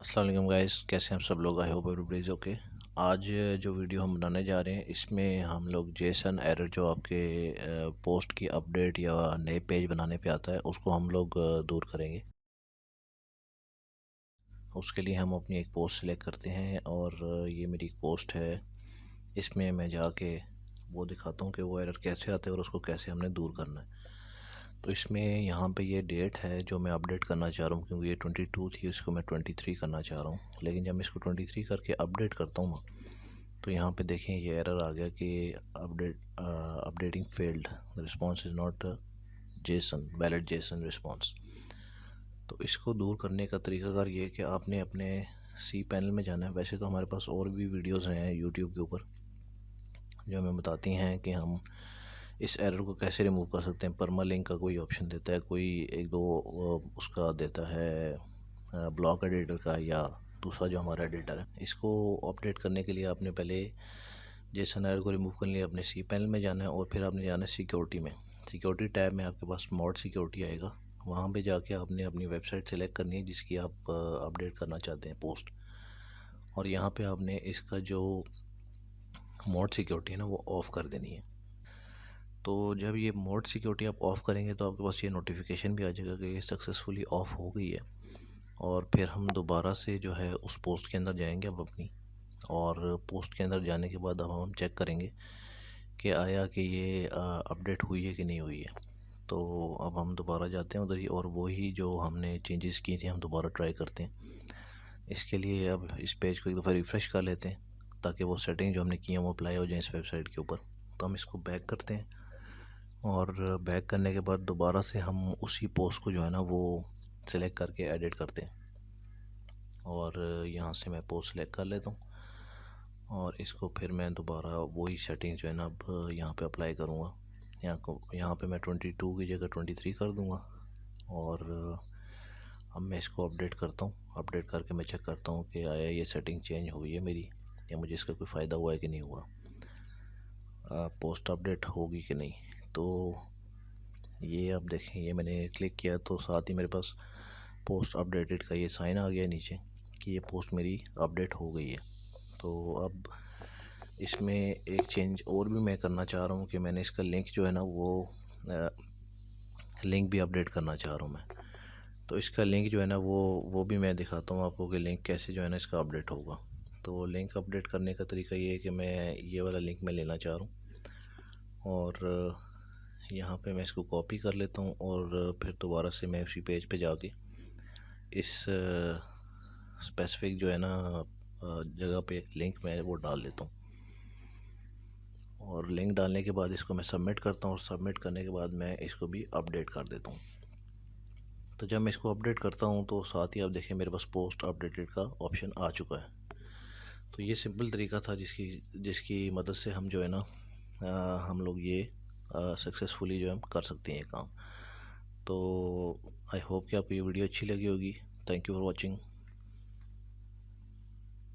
अस्सलाम वालेकुम गाइस, कैसे हैं आप सब लोग। I hope everybody is okay. आज जो वीडियो हम बनाने जा रहे हैं इसमें हम लोग जेसन एरर जो आपके पोस्ट की अपडेट या नए पेज बनाने पे आता है उसको हम लोग दूर करेंगे। उसके लिए हम अपनी एक पोस्ट सिलेक्ट करते हैं और ये मेरी एक पोस्ट है। इसमें मैं जाके वो दिखाता हूँ कि वो एरर कैसे आते हैं और उसको कैसे हमने दूर करना है। तो इसमें यहाँ पे ये डेट है जो मैं अपडेट करना चाह रहा हूँ, क्योंकि ये 22 थी, इसको मैं 23 करना चाह रहा हूँ। लेकिन जब मैं इसको 23 करके अपडेट करता हूँ ना, तो यहाँ पे देखें ये एरर आ गया कि updating failed, response is not Jason valid Jason response. तो इसको दूर करने का तरीकाकार ये है कि आपने अपने सी पैनल में जाना है। वैसे तो हमारे पास और भी वीडियोस हैं यूट्यूब के ऊपर जो हमें बताती हैं कि हम इस एरर को कैसे रिमूव कर सकते हैं। परमालिंक का कोई ऑप्शन देता है, कोई एक दो उसका देता है ब्लॉक एडिटर का, या दूसरा जो हमारा एडिटर है। इसको अपडेट करने के लिए आपने पहले जेसन एरर को रिमूव करने के लिए अपने सी पैनल में जाना है और फिर आपने जाना है सिक्योरिटी में। सिक्योरिटी टैब में आपके पास मॉड सिक्योरिटी आएगा, वहाँ पे जाके आपने अपनी वेबसाइट सेलेक्ट करनी है जिसकी आप अपडेट करना चाहते हैं पोस्ट। और यहाँ पे आपने इसका जो मोड सिक्योरिटी है ना वो ऑफ़ कर देनी है। तो जब ये मोड सिक्योरिटी आप ऑफ़ करेंगे तो आपके पास ये नोटिफिकेशन भी आ जाएगा कि ये सक्सेसफुली ऑफ़ हो गई है। और फिर हम दोबारा से जो है उस पोस्ट के अंदर जाएंगे अब अपनी, और पोस्ट के अंदर जाने के बाद अब हम चेक करेंगे कि आया कि ये अपडेट हुई है कि नहीं हुई है। तो अब हम दोबारा जाते हैं उधर ही और वही जो हमने चेंजेस की थी हम दोबारा ट्राई करते हैं। इसके लिए अब इस पेज को एक दफ़ा रिफ़्रेश कर लेते हैं ताकि वो सेटिंग जो हमने की है वो अप्लाई हो जाए इस वेबसाइट के ऊपर। तो हम इसको बैक करते हैं और बैक करने के बाद दोबारा से हम उसी पोस्ट को जो है ना वो सिलेक्ट करके एडिट करते हैं। और यहाँ से मैं पोस्ट सेलेक्ट कर लेता हूँ और इसको फिर मैं दोबारा वही सेटिंग जो है ना अब यहाँ पे अप्लाई करूँगा। यहाँ पे मैं 22 की जगह 23 कर दूँगा। और अब मैं इसको अपडेट करता हूँ। अपडेट करके मैं चेक करता हूँ कि आया ये सेटिंग चेंज हुई है मेरी, या मुझे इसका कोई फ़ायदा हुआ है कि नहीं हुआ, पोस्ट अपडेट होगी कि नहीं। तो ये अब देखें, ये मैंने क्लिक किया तो साथ ही मेरे पास पोस्ट अपडेटेड का ये साइन आ गया नीचे कि ये पोस्ट मेरी अपडेट हो गई है। तो अब इसमें एक चेंज और भी मैं करना चाह रहा हूँ कि मैंने इसका लिंक जो है ना वो लिंक भी अपडेट करना चाह रहा हूँ मैं। तो इसका लिंक जो है ना वो भी मैं दिखाता हूँ आपको कि लिंक कैसे जो है ना इसका अपडेट होगा। तो लिंक अपडेट करने का तरीका ये है कि मैं ये वाला लिंक मैं लेना चाह रहा हूँ और यहाँ पे मैं इसको कॉपी कर लेता हूँ और फिर दोबारा से मैं उसी पेज पे जाके इस स्पेसिफिक जो है ना जगह पे लिंक मैं वो डाल देता हूँ। और लिंक डालने के बाद इसको मैं सबमिट करता हूँ और सबमिट करने के बाद मैं इसको भी अपडेट कर देता हूँ। तो जब मैं इसको अपडेट करता हूँ तो साथ ही आप देखें मेरे पास पोस्ट अपडेटेड का ऑप्शन आ चुका है। तो ये सिंपल तरीका था जिसकी जिसकी मदद से हम जो है ना हम लोग ये सक्सेसफुली जो हम कर सकते हैं ये काम। तो आई होप कि आपको ये वीडियो अच्छी लगी होगी। Thank you for watching.